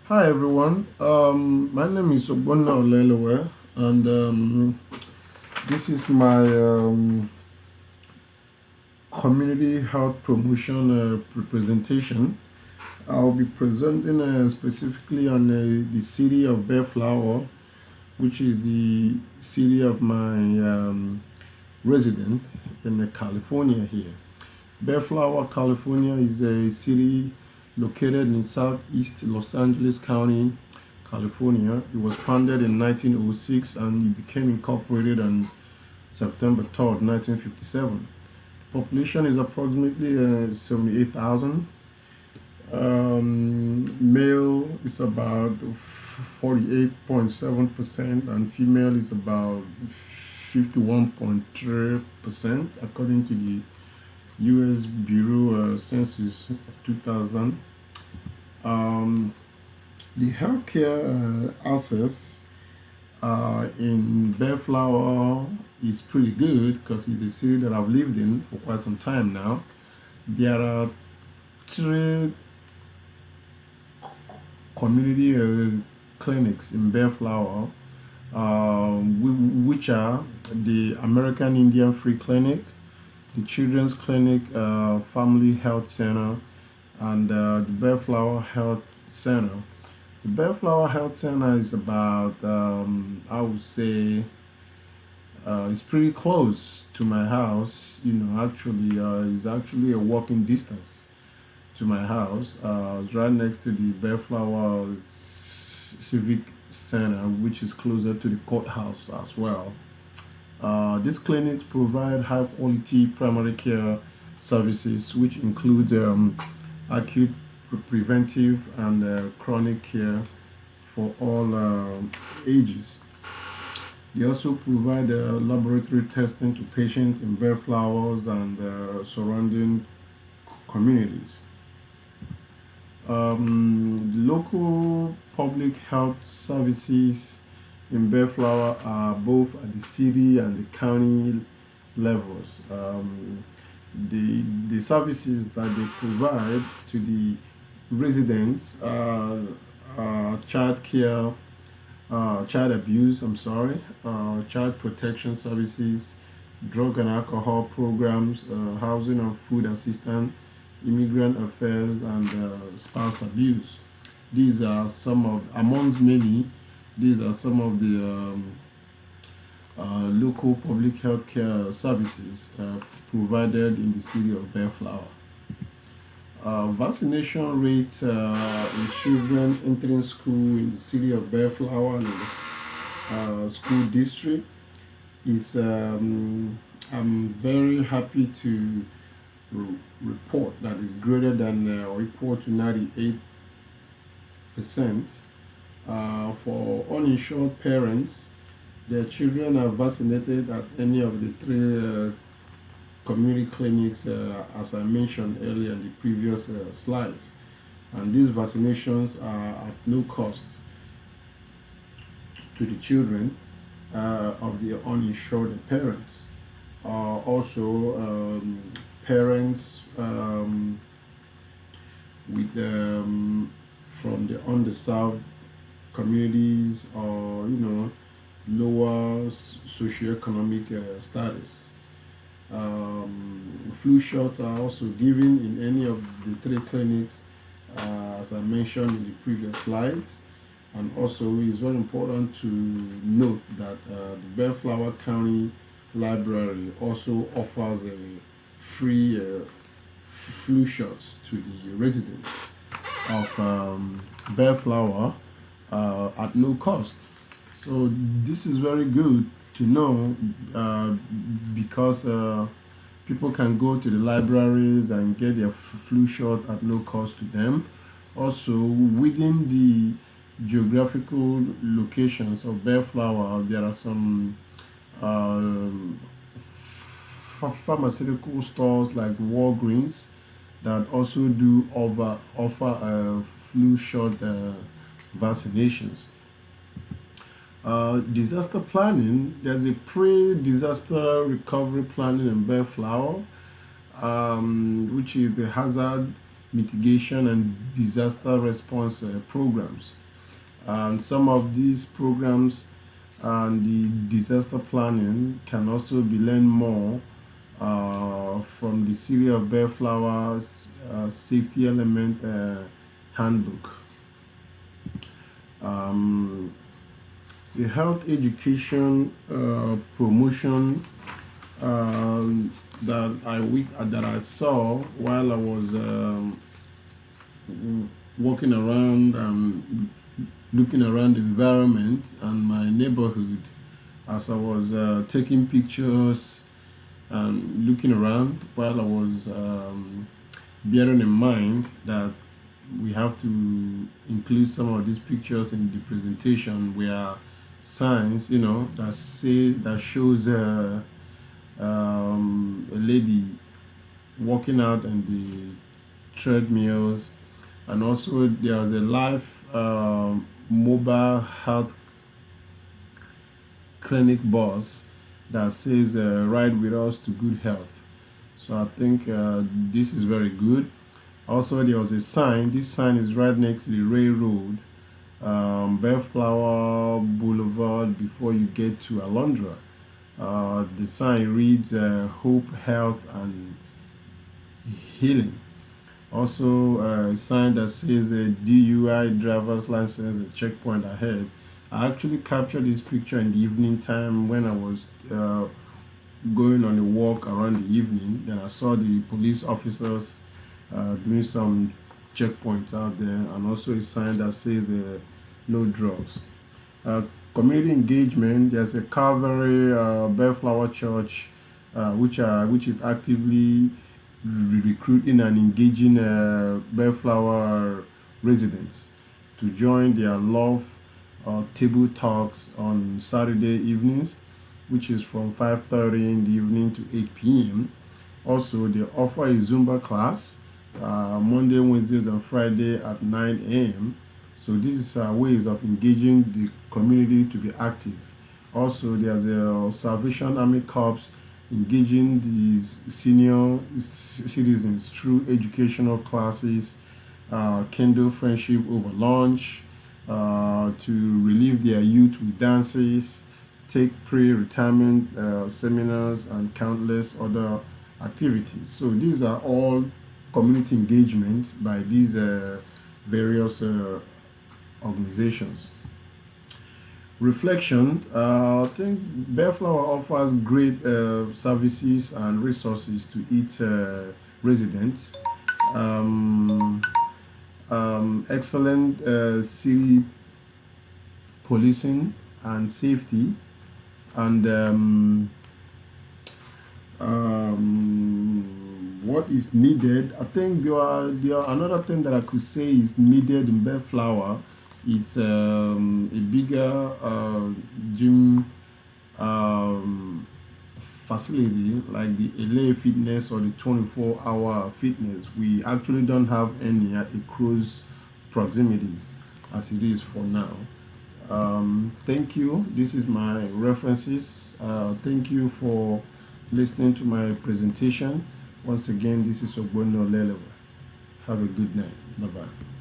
Hi everyone. My name is Obonna Olelowe, and this is my community health promotion presentation. I'll be presenting specifically on the city of Bellflower, which is the city of my resident in California here. Bellflower, California is a city located in southeast Los Angeles County, California. It was founded in 1906 and it became incorporated on September 3rd, 1957. Population is approximately 78,000. Male is about 48.7% and female is about 51.3% according to the U.S. Bureau Census of 2000. Um, the healthcare access in Bellflower is pretty good because it's a city that I've lived in for quite some time now. There are three community clinics in Bellflower, which are the American Indian Free Clinic, the Children's Clinic Family Health Center, and the Bellflower Health Center. The Bellflower Health Center is about, I would say, it's pretty close to my house. Actually, it's actually a walking distance to my house. It's right next to the Bellflower Civic Center, which is closer to the courthouse as well. These clinics provide high quality primary care services, which includes acute, preventive, and chronic care for all ages. They also provide laboratory testing to patients in Bellflowers and surrounding communities. Local public health services in Bellflower are both at the city and the county levels. The services that they provide to the residents are child care, child abuse, child protection services, drug and alcohol programs, housing and food assistance, immigrant affairs, and spouse abuse. These are some of, amongst many, these are some of the local public health care services provided in the city of Bellflower. Vaccination rates in children entering school in the city of Bellflower and school district is, I'm very happy to report that is greater than or equal to 98%. For uninsured parents, their children are vaccinated at any of the three community clinics, as I mentioned earlier in the previous slides. And these vaccinations are at no cost to the children of the uninsured parents. Also, parents with from the underserved communities or lower socioeconomic status. Flu shots are also given in any of the three clinics, as I mentioned in the previous slides. And also, it's very important to note that the Bellflower County Library also offers a free flu shots to the residents of Bellflower at no cost. So this is very good to know because people can go to the libraries and get their flu shot at no cost to them. Also, within the geographical locations of Bellflower, there are some um, pharmaceutical stores like Walgreens that also do offer flu shot vaccinations. Disaster planning, there's a pre-disaster recovery planning in Bellflower, which is a hazard mitigation and disaster response programs. And some of these programs and the disaster planning can also be learned more from the series of Bellflower's safety element handbook. Um, the health education promotion that I saw while I was walking around looking around the environment and my neighborhood as I was taking pictures and looking around while I was bearing in mind that we have to include some of these pictures in the presentation where signs, that shows a lady walking out on the treadmills, and also there's a live mobile health clinic bus that says ride with us to good health. So I think this is very good. Also, there was a sign. This sign is right next to the railroad, Bellflower Boulevard, before you get to Alondra. The sign reads Hope, Health, and Healing. Also, a sign that says a DUI driver's license, a checkpoint ahead. I actually captured this picture in the evening time when I was going on a walk around the evening. Then I saw the police officers doing some checkpoints out there, and also a sign that says no drugs. Community engagement. There's a Calvary Bellflower Church, which is actively recruiting and engaging Bellflower residents to join their love table talks on Saturday evenings, which is from 5:30 in the evening to 8 p.m. Also, they offer a Zumba class Monday, Wednesdays, and Friday at 9 a.m. So this is ways of engaging the community to be active. Also, there's a Salvation Army Corps engaging these senior citizens through educational classes, kindle friendship over lunch, to relieve their youth with dances, take pre-retirement seminars, and countless other activities. So these are all community engagement by these various organizations. Reflection. I think Bellflower offers great services and resources to its residents. Excellent city policing and safety, and what is needed. I think there are another thing that I could say is needed in Bellflower is a bigger gym facility like the LA Fitness or the 24-hour fitness. We actually don't have any at a close proximity as it is for now. Thank you. This is my references. Thank you for listening to my presentation. Once again, this is Ogbono Lelewa. Have a good night. Bye-bye.